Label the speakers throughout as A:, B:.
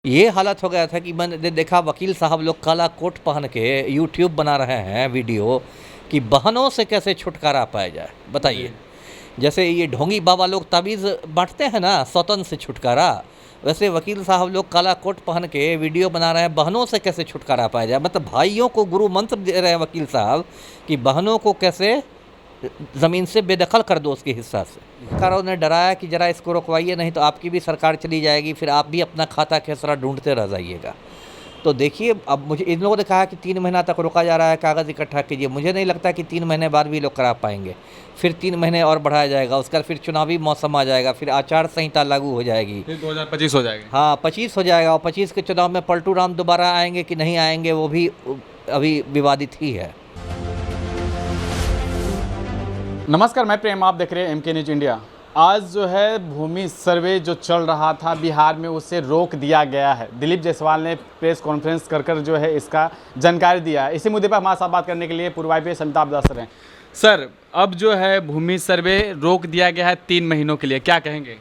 A: ये हालत हो गया था कि मैंने देखा वकील साहब लोग काला कोट पहन के यूट्यूब बना रहे हैं वीडियो कि बहनों से कैसे छुटकारा पाया जाए। बताइए, जैसे ये ढोंगी बाबा लोग ताबीज़ बांटते हैं ना सौतन से छुटकारा, वैसे वकील साहब लोग काला कोट पहन के वीडियो बना रहे हैं बहनों से कैसे छुटकारा पाया जाए। मतलब भाइयों को गुरु मंत्र दे रहे हैं वकील साहब कि बहनों को कैसे ज़मीन से बेदखल कर दो उसके हिस्सा से। सरकारों ने डराया कि ज़रा इसको रुकवाइए, नहीं तो आपकी भी सरकार चली जाएगी, फिर आप भी अपना खाता खेसरा ढूंढते रह जाइएगा। तो देखिए, अब मुझे इन लोगों ने कहा कि 3 महीना तक रोका जा रहा है, कागज़ इकट्ठा कीजिए। मुझे नहीं लगता कि 3 महीने बाद भी लोग करा पाएंगे। फिर 3 महीने और बढ़ाया जाएगा, उसके बाद फिर चुनावी मौसम आ जाएगा, फिर आचार संहिता लागू हो जाएगी,
B: फिर 2025 हो जाएगा।
A: हाँ 25 हो जाएगा, और 25 के चुनाव में पलटू राम दोबारा आएंगे कि नहीं आएंगे वो भी अभी विवादित ही है।
B: नमस्कार, मैं प्रेम, आप देख रहे हैं MK न्यूज इंडिया। आज जो है भूमि सर्वे जो चल रहा था बिहार में, उसे रोक दिया गया है। दिलीप जायसवाल ने प्रेस कॉन्फ्रेंस कर जो है इसका जानकारी दिया है। इसी मुद्दे पर हमारे साथ बात करने के लिए पूर्व IPS अमिताभ दास सर हैं। सर, अब जो है भूमि सर्वे रोक दिया गया है 3 महीनों के लिए, क्या कहेंगे?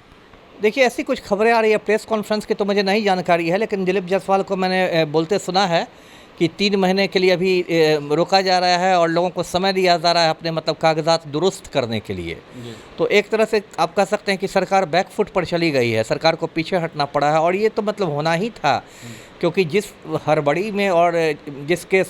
A: देखिए, ऐसी कुछ खबरें आ रही है प्रेस कॉन्फ्रेंस की, तो मुझे नहीं जानकारी है, लेकिन दिलीप जायसवाल को मैंने बोलते सुना है कि 3 महीने के लिए अभी रोका जा रहा है और लोगों को समय दिया जा रहा है अपने मतलब कागजात दुरुस्त करने के लिए। तो एक तरह से आप कह सकते हैं कि सरकार बैकफुट पर चली गई है, सरकार को पीछे हटना पड़ा है, और ये तो मतलब होना ही था, क्योंकि जिस हड़बड़ी में और जिसके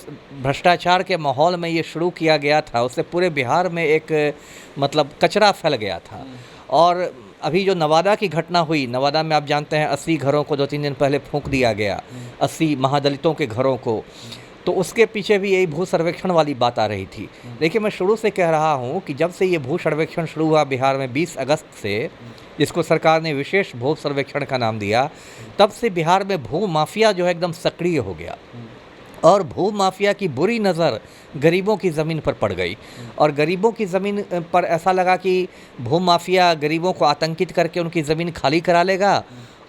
A: भ्रष्टाचार के माहौल में ये शुरू किया गया था, उससे पूरे बिहार में एक मतलब कचरा फैल गया था। और अभी जो नवादा की घटना हुई, नवादा में आप जानते हैं 80 घरों को 2-3 दिन पहले फूंक दिया गया, 80 महादलितों के घरों को, तो उसके पीछे भी यही भू सर्वेक्षण वाली बात आ रही थी। देखिए, मैं शुरू से कह रहा हूँ कि जब से ये भू सर्वेक्षण शुरू हुआ बिहार में 20 अगस्त से, जिसको सरकार ने विशेष भू सर्वेक्षण का नाम दिया, तब से बिहार में भू माफिया जो है एकदम सक्रिय हो गया, और भू माफिया की बुरी नज़र गरीबों की ज़मीन पर पड़ गई। और गरीबों की ज़मीन पर ऐसा लगा कि भू माफिया गरीबों को आतंकित करके उनकी ज़मीन खाली करा लेगा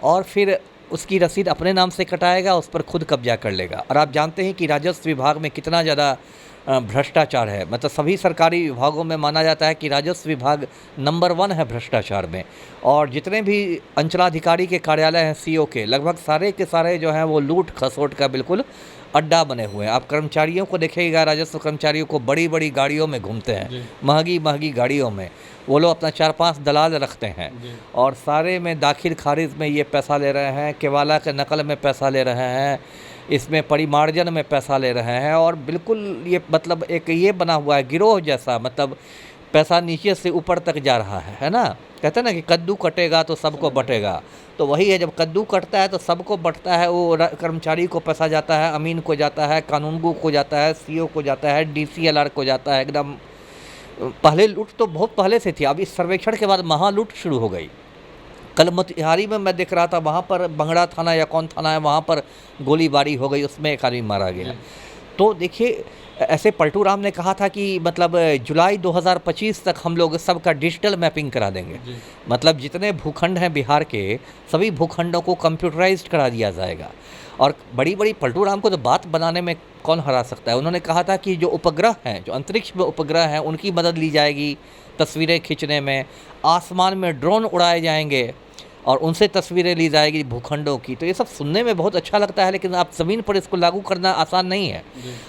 A: और फिर उसकी रसीद अपने नाम से कटाएगा, उस पर खुद कब्जा कर लेगा। और आप जानते हैं कि राजस्व विभाग में कितना ज़्यादा भ्रष्टाचार है। मतलब सभी सरकारी विभागों में माना जाता है कि राजस्व विभाग नंबर 1 है भ्रष्टाचार में। और जितने भी अंचलाधिकारी के कार्यालय हैं CO के, लगभग सारे के सारे जो हैं वो लूट खसोट का बिल्कुल अड्डा बने हुए हैं। आप कर्मचारियों को देखिएगा, राजस्व कर्मचारियों को बड़ी बड़ी गाड़ियों में घूमते हैं, महंगी महंगी गाड़ियों में, वो लोग अपना 4-5 दलाल रखते हैं, और सारे में दाखिल खारिज में ये पैसा ले रहे हैं, केवाला के नकल में पैसा ले रहे हैं, इसमें परिमार्जन में पैसा ले रहे हैं, और बिल्कुल ये मतलब एक ये बना हुआ है गिरोह जैसा। मतलब पैसा नीचे से ऊपर तक जा रहा है ना। कहते हैं ना कि कद्दू कटेगा तो सबको बटेगा, तो वही है, जब कद्दू कटता है तो सबको बटता है। वो कर्मचारी को पैसा जाता है, अमीन को जाता है, कानूनगो को जाता है, CO को जाता है, DCLR को जाता है। एकदम पहले लूट तो बहुत पहले से थी, अब इस सर्वेक्षण के बाद महालूट शुरू हो गई। कल मोतिहारी में मैं देख रहा था, वहाँ पर बंगड़ा थाना या कौन थाना है, वहाँ पर गोलीबारी हो गई, उसमें एक आदमी मारा गया। तो देखिए, ऐसे पलटू राम ने कहा था कि मतलब जुलाई 2025 तक हम लोग सबका डिजिटल मैपिंग करा देंगे। मतलब जितने भूखंड हैं बिहार के, सभी भूखंडों को कंप्यूटराइज्ड करा दिया जाएगा। और बड़ी बड़ी पलटू राम को तो बात बनाने में कौन हरा सकता है। उन्होंने कहा था कि जो उपग्रह हैं, जो अंतरिक्ष में उपग्रह हैं, उनकी मदद ली जाएगी तस्वीरें खींचने में, आसमान में ड्रोन उड़ाए जाएंगे और उनसे तस्वीरें ली जाएगी भूखंडों की। तो ये सब सुनने में बहुत अच्छा लगता है, लेकिन आप ज़मीन पर इसको लागू करना आसान नहीं है।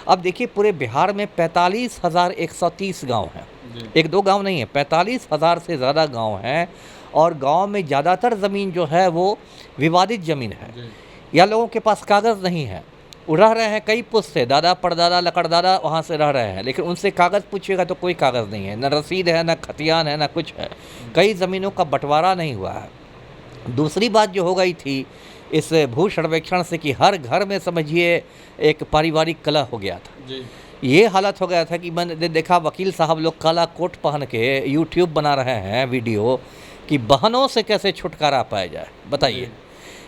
A: अब देखिए, पूरे बिहार में 45,130 गांव हैं, 1-2 गांव नहीं है, 45,000 से ज़्यादा गांव हैं। और गांव में ज़्यादातर ज़मीन जो है वो विवादित ज़मीन है, या लोगों के पास कागज़ नहीं है। वो रह रहे हैं कई पुश्त से, दादा परदादा लकड़दादा वहाँ से रह रहे हैं, लेकिन उनसे कागज़ पूछिएगा तो कोई कागज़ नहीं है, न रसीद है, न खतियान है, न कुछ है। कई ज़मीनों का बंटवारा नहीं हुआ है। दूसरी बात जो हो गई थी इस भू सर्वेक्षण से, कि हर घर में समझिए एक पारिवारिक कलह हो गया था। ये हालत हो गया था कि मैंने देखा वकील साहब लोग काला कोट पहन के यूट्यूब बना रहे हैं वीडियो कि बहनों से कैसे छुटकारा पाया जाए। बताइए,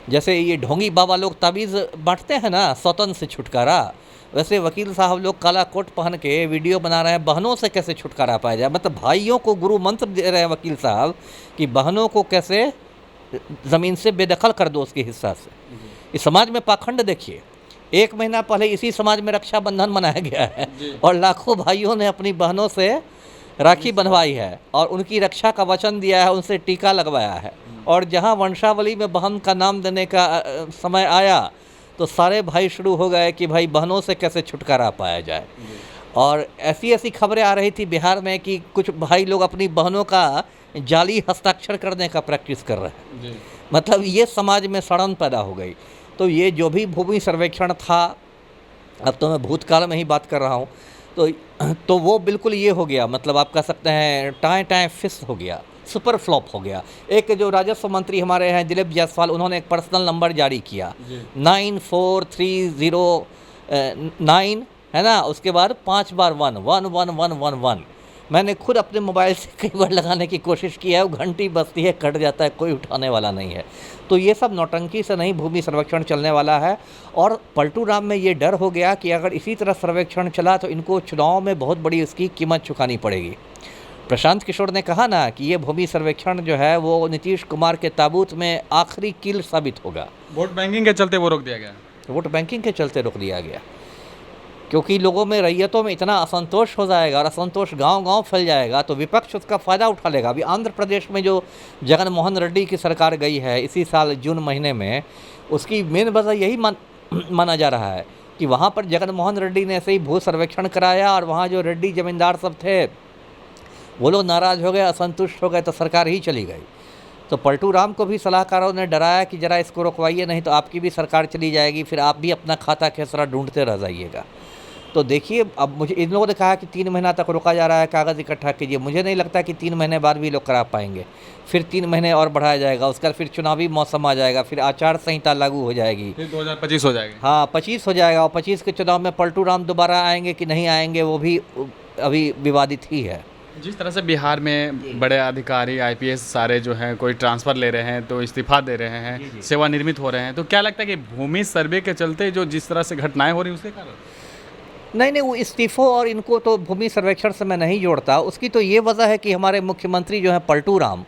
A: जैसे ये ढोंगी बाबा लोग ताबीज़ बांटते हैं ना सौतन से छुटकारा, वैसे वकील साहब लोग काला कोट पहन के वीडियो बना रहे हैं बहनों से कैसे छुटकारा पाया जाए। मतलब भाइयों को गुरु मंत्र दे रहे हैं वकील साहब कि बहनों को कैसे ज़मीन से बेदखल कर दो उसके हिस्सा से। इस समाज में पाखंड देखिए, 1 महीना पहले इसी समाज में रक्षाबंधन मनाया गया है, और लाखों भाइयों ने अपनी बहनों से राखी बंधवाई है और उनकी रक्षा का वचन दिया है, उनसे टीका लगवाया है। और जहाँ वंशावली में बहन का नाम देने का समय आया तो सारे भाई शुरू हो गए कि भाई बहनों से कैसे छुटकारा पाया जाए। और ऐसी ऐसी खबरें आ रही थी बिहार में कि कुछ भाई लोग अपनी बहनों का जाली हस्ताक्षर करने का प्रैक्टिस कर रहे हैं। मतलब ये समाज में सड़न पैदा हो गई। तो ये जो भी भूमि सर्वेक्षण था, अब तो मैं भूतकाल में ही बात कर रहा हूँ, तो वो बिल्कुल ये हो गया, मतलब आप कह सकते हैं टाएं टाएं फिस हो गया, सुपर फ्लॉप हो गया। एक जो राजस्व मंत्री हमारे हैं दिलीप जायसवाल, उन्होंने एक पर्सनल नंबर जारी किया 943009, है ना, उसके बाद 5 बार 11111। मैंने खुद अपने मोबाइल से कई बार लगाने की कोशिश की है, वो घंटी बजती है, कट जाता है, कोई उठाने वाला नहीं है। तो ये सब नौटंकी से नहीं भूमि सर्वेक्षण चलने वाला है। और पलटू राम में ये डर हो गया कि अगर इसी तरह सर्वेक्षण चला तो इनको चुनाव में बहुत बड़ी इसकी कीमत चुकानी पड़ेगी। प्रशांत किशोर ने कहा ना कि ये भूमि सर्वेक्षण जो है वो नीतीश कुमार के ताबूत में आखिरी कील साबित होगा।
B: वोट बैंकिंग के चलते वो रोक दिया गया।
A: वोट बैंकिंग के चलते रोक दिया गया, क्योंकि लोगों में, रैयतों में इतना असंतोष हो जाएगा और असंतोष गांव-गांव फैल जाएगा तो विपक्ष उसका फ़ायदा उठा लेगा। अभी आंध्र प्रदेश में जो जगन मोहन रेड्डी की सरकार गई है इसी साल जून महीने में, उसकी मेन वजह यही माना जा रहा है कि वहाँ पर जगन मोहन रेड्डी ने ऐसे ही भू सर्वेक्षण कराया और वहाँ जो रेड्डी जमींदार सब थे वो लोग नाराज़ हो गए, असंतुष्ट हो गए, तो सरकार ही चली गई। तो पलटू राम को भी सलाहकारों ने डराया कि ज़रा इसको रोकवाइए, नहीं तो आपकी भी सरकार चली जाएगी, फिर आप भी अपना खाता खेसरा ढूंढते रह जाइएगा। तो देखिए, अब मुझे इन लोगों ने कहा कि 3 महीना तक रोका जा रहा है, कागज़ इकट्ठा कीजिए। मुझे नहीं लगता कि 3 महीने बाद भी लोग करा पाएंगे। फिर 3 महीने और बढ़ाया जाएगा, उसका फिर चुनावी मौसम आ जाएगा, फिर आचार संहिता लागू हो जाएगी,
B: फिर 2025 हो जाएगा।
A: हाँ 25 हो जाएगा। और 25 के चुनाव में पलटू राम दोबारा आएंगे कि नहीं आएंगे वो भी अभी विवादित ही है।
B: जिस तरह से बिहार में बड़े अधिकारी आईपीएस सारे जो हैं कोई ट्रांसफ़र ले रहे हैं तो इस्तीफा दे रहे हैं, सेवानिवृत्त हो रहे हैं, तो क्या लगता है कि भूमि सर्वे के चलते जो जिस तरह से घटनाएं हो रही हैं उसके कारण?
A: नहीं, वो इस्तीफ़ों और इनको तो भूमि सर्वेक्षण से मैं नहीं जोड़ता। उसकी तो ये वजह है कि हमारे मुख्यमंत्री जो हैं पलटू राम,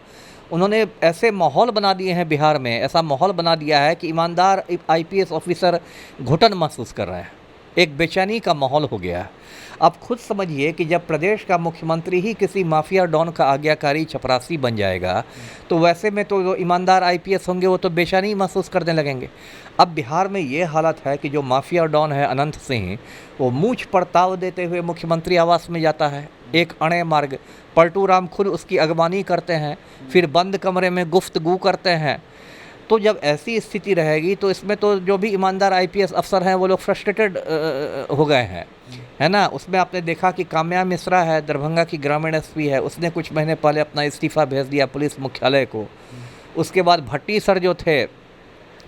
A: उन्होंने ऐसे माहौल बना दिए हैं बिहार में, ऐसा माहौल बना दिया है कि ईमानदार आईपीएस ऑफिसर घुटन महसूस कर रहे हैं, एक बेचैनी का माहौल हो गया है। अब खुद समझिए कि जब प्रदेश का मुख्यमंत्री ही किसी माफिया डॉन का आज्ञाकारी चपरासी बन जाएगा तो वैसे में तो जो ईमानदार आईपीएस होंगे वो तो बेचैनी महसूस करने लगेंगे। अब बिहार में ये हालत है कि जो माफिया डॉन है अनंत सिंह, वो मूछ पर ताव देते हुए मुख्यमंत्री आवास में जाता है, एक अणे मार्ग। पलटू राम खुद उसकी अगवानी करते हैं, फिर बंद कमरे में गुफ्तगू करते हैं। तो जब ऐसी स्थिति रहेगी तो इसमें तो जो भी ईमानदार आईपीएस अफसर हैं वो लोग फ्रस्ट्रेटेड हो गए हैं, है ना। उसमें आपने देखा कि काम्या मिश्रा है, दरभंगा की ग्रामीण एसपी है, उसने कुछ महीने पहले अपना इस्तीफ़ा भेज दिया पुलिस मुख्यालय को। उसके बाद भट्टी सर जो थे,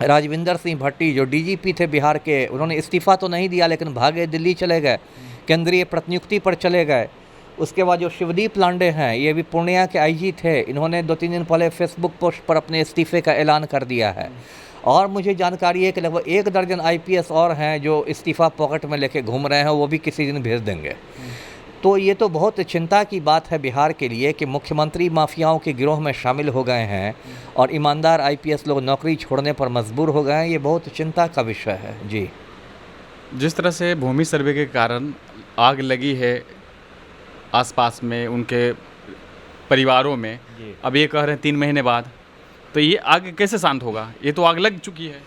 A: राजविंदर सिंह भट्टी, जो डीजीपी थे बिहार के, उन्होंने इस्तीफ़ा तो नहीं दिया लेकिन भागे दिल्ली चले गए, केंद्रीय प्रतिनियुक्ति पर चले गए। उसके बाद जो शिवदीप लांडे हैं, ये भी पूर्णिया के आईजी थे, इन्होंने 2-3 दिन पहले फेसबुक पोस्ट पर अपने इस्तीफ़े का ऐलान कर दिया है। और मुझे जानकारी है कि लगभग 1 दर्जन आईपीएस और हैं जो इस्तीफ़ा पॉकेट में लेके घूम रहे हैं, वो भी किसी दिन भेज देंगे। तो ये तो बहुत चिंता की बात है बिहार के लिए कि मुख्यमंत्री माफियाओं के गिरोह में शामिल हो गए हैं और ईमानदार आईपीएस लोग नौकरी छोड़ने पर मजबूर हो गए हैं। ये बहुत चिंता का विषय है जी।
B: जिस तरह से भूमि सर्वे के कारण आग लगी है आसपास में उनके परिवारों में, अब ये कह रहे हैं 3 महीने बाद, तो ये आग कैसे शांत होगा? ये तो आग लग चुकी है।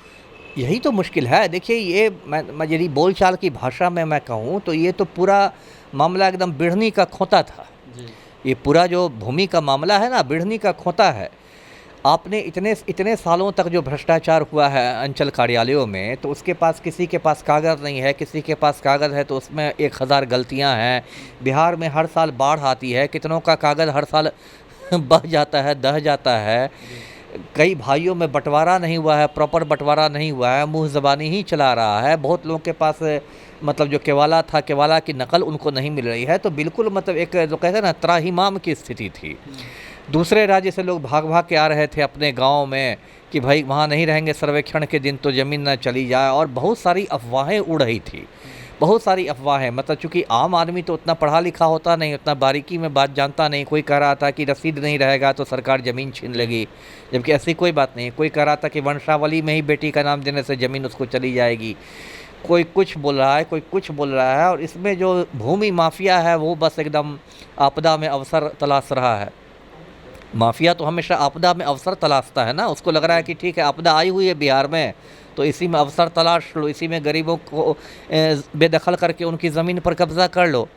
A: यही तो मुश्किल है। देखिए, ये मैं यदि बोलचाल की भाषा में मैं कहूँ तो ये तो पूरा मामला एकदम बिढ़नी का खोता था। ये पूरा जो भूमि का मामला है ना, बिढ़नी का खोता है। आपने इतने सालों तक जो भ्रष्टाचार हुआ है अंचल कार्यालयों में, तो उसके पास किसी के पास कागज़ नहीं है, किसी के पास कागज़ है तो उसमें 1000 गलतियां हैं। बिहार में हर साल बाढ़ आती है, कितनों का कागज़ हर साल बह जाता है, दह जाता है। कई भाइयों में बंटवारा नहीं हुआ है, प्रॉपर बंटवारा नहीं हुआ है, मुँह ज़बानी ही चला रहा है। बहुत लोगों के पास मतलब जो केवाला था, केवाला की नकल उनको नहीं मिल रही है। तो बिल्कुल मतलब एक जो कहते हैं ना, त्राहिमाम की स्थिति थी। दूसरे राज्य से लोग भाग भाग के आ रहे थे अपने गांव में कि भाई वहाँ नहीं रहेंगे सर्वेक्षण के दिन तो ज़मीन ना चली जाए, और बहुत सारी अफवाहें उड़ रही थी, बहुत सारी अफवाहें। मतलब चूँकि आम आदमी तो उतना पढ़ा लिखा होता नहीं, उतना बारीकी में बात जानता नहीं। कोई कह रहा था कि रसीद नहीं रहेगा तो सरकार ज़मीन छीन लेगी, जबकि ऐसी कोई बात नहीं। कोई कह रहा था कि वंशावली में ही बेटी का नाम देने से ज़मीन उसको चली जाएगी। कोई कुछ बोल रहा है, कोई कुछ बोल रहा है, और इसमें जो भूमि माफिया है वो बस एकदम आपदा में अवसर तलाश रहा है। माफिया तो हमेशा आपदा में अवसर तलाशता है ना, उसको लग रहा है कि ठीक है आपदा आई हुई है बिहार में, तो इसी में अवसर तलाश लो, इसी में गरीबों को बेदखल करके उनकी ज़मीन पर कब्ज़ा कर लो।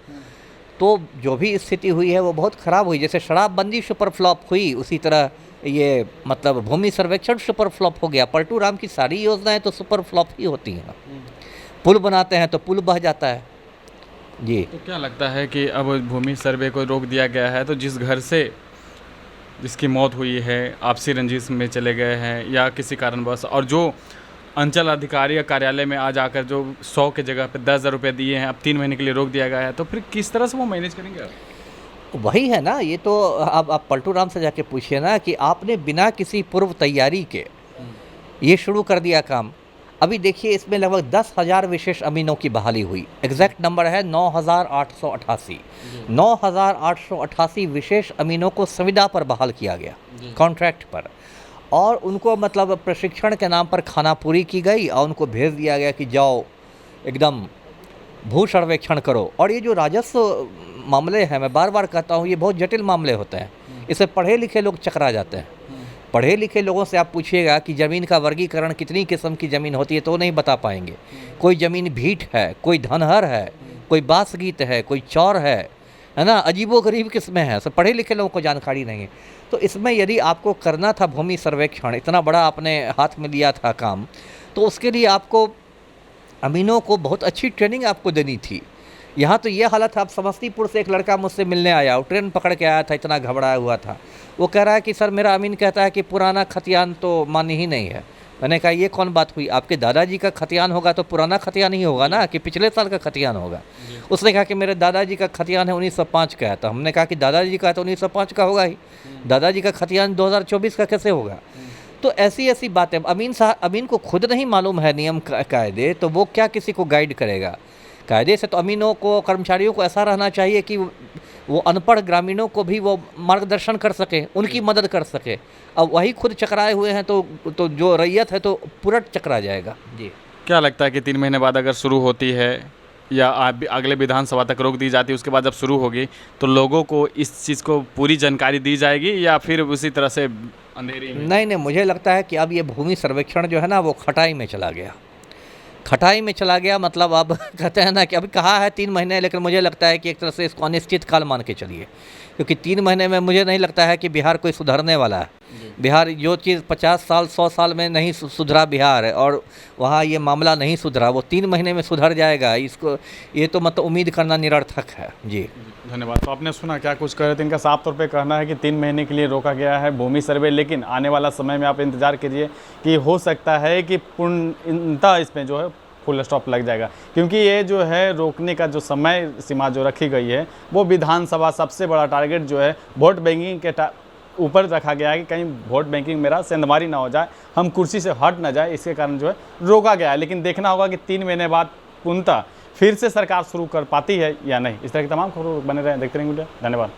A: तो जो भी स्थिति हुई है वो बहुत ख़राब हुई। जैसे शराबबंदी सुपर फ्लॉप हुई, उसी तरह ये मतलब भूमि सर्वेक्षण सुपर फ्लॉप हो गया। पलटू राम की सारी योजनाएं तो सुपर फ्लॉप ही होती हैं ना। पुल बनाते हैं तो पुल बह जाता है। जी,
B: तो क्या लगता है कि अब भूमि सर्वे को रोक दिया गया है, तो जिस घर से जिसकी मौत हुई है, आपसी रंजिश में चले गए हैं या किसी कारणवश, और जो अंचल अधिकारी या कार्यालय में आ जाकर जो 100 के जगह पे 10,000 रुपये दिए हैं, अब 3 महीने के लिए रोक दिया गया है, तो फिर किस तरह से वो मैनेज करेंगे अब?
A: वही है ना। ये तो अब आप पलटू राम से जाके पूछिए ना कि आपने बिना किसी पूर्व तैयारी के ये शुरू कर दिया काम। अभी देखिए इसमें लगभग 10,000 विशेष अमीनों की बहाली हुई। एग्जैक्ट नंबर है 9,888। 9,888 विशेष अमीनों को संविदा पर बहाल किया गया, कॉन्ट्रैक्ट पर, और उनको मतलब प्रशिक्षण के नाम पर खाना पूरी की गई और उनको भेज दिया गया कि जाओ एकदम भू सर्वेक्षण करो। और ये जो राजस्व मामले हैं, मैं बार बार कहता हूँ, ये बहुत जटिल मामले होते हैं। इसे पढ़े लिखे लोग चकरा जाते हैं। पढ़े लिखे लोगों से आप पूछिएगा कि ज़मीन का वर्गीकरण कितनी किस्म की ज़मीन होती है तो नहीं बता पाएंगे। कोई ज़मीन भीट है, कोई धनहर है, कोई बासगीत है, कोई चौर है ना, अजीबो गरीब किस्में हैं। सब पढ़े लिखे लोगों को जानकारी नहीं है। तो इसमें यदि आपको करना था भूमि सर्वेक्षण, इतना बड़ा आपने हाथ में लिया था काम, तो उसके लिए आपको अमीनों को बहुत अच्छी ट्रेनिंग आपको देनी थी। यहाँ तो ये हालत है। आप समस्तीपुर से एक लड़का मुझसे मिलने आया, वो ट्रेन पकड़ के आया था, इतना घबराया हुआ था। वो कह रहा है कि सर मेरा अमीन कहता है कि पुराना खतियान तो मान्य ही नहीं है। मैंने कहा ये कौन बात हुई? आपके दादाजी का खतियान होगा तो पुराना खतियान ही होगा ना, कि पिछले साल का खतियान होगा। उसने कहा कि मेरे दादाजी का खतियान है 1905 का है। तो हमने कहा कि दादाजी का है तो 1905 का होगा ही, दादाजी का खतियान 2024 का कैसे होगा? तो ऐसी ऐसी बातें अमीन को खुद नहीं मालूम है नियम कायदे, तो वो क्या किसी को गाइड करेगा? कायदे से तो अमीनों को, कर्मचारियों को ऐसा रहना चाहिए कि वो अनपढ़ ग्रामीणों को भी वो मार्गदर्शन कर सके, उनकी मदद कर सके। अब वही खुद चकराए हुए हैं तो जो रैयत है तो पूरा चकरा जाएगा। जी,
B: क्या लगता है कि 3 महीने बाद अगर शुरू होती है या अगले विधानसभा तक रोक दी जाती है, उसके बाद जब शुरू होगी तो लोगों को इस चीज़ को पूरी जानकारी दी जाएगी या फिर उसी तरह से अंधेरी में?
A: नहीं, मुझे लगता है कि अब ये भूमि सर्वेक्षण जो है ना वो खटाई में चला गया। खटाई में चला गया मतलब अब कहते हैं ना कि अभी कहा है 3 महीने, लेकिन मुझे लगता है कि एक तरह से इसको अनिश्चित काल मान के चलिए, क्योंकि 3 महीने में मुझे नहीं लगता है कि बिहार कोई सुधरने वाला है। बिहार जो चीज़ 50 साल 100 साल में नहीं सुधरा बिहार है, और वहाँ ये मामला नहीं सुधरा, वो 3 महीने में सुधर जाएगा। इसको ये तो मतलब उम्मीद करना निरर्थक है। जी,
B: धन्यवाद। तो आपने सुना क्या कुछ कह रहे थे। इनका साफ तौर पे कहना है कि 3 महीने के लिए रोका गया है भूमि सर्वे, लेकिन आने वाला समय में आप इंतज़ार कीजिए कि हो सकता है कि पूर्णतः इसमें जो है फुल स्टॉप लग जाएगा, क्योंकि ये जो है रोकने का जो समय सीमा जो रखी गई है वो विधानसभा, सबसे बड़ा टारगेट जो है वोट बैंकिंग के ऊपर रखा गया है कि कहीं वोट बैंकिंग मेरा सेंधमारी ना हो जाए, हम कुर्सी से हट ना जाए, इसके कारण जो है रोका गया है। लेकिन देखना होगा कि 3 महीने बाद पूर्णतः फिर से सरकार शुरू कर पाती है या नहीं। इस तरह की तमाम खबरों बने रहें, देखते रहेंगे वीडियो। धन्यवाद।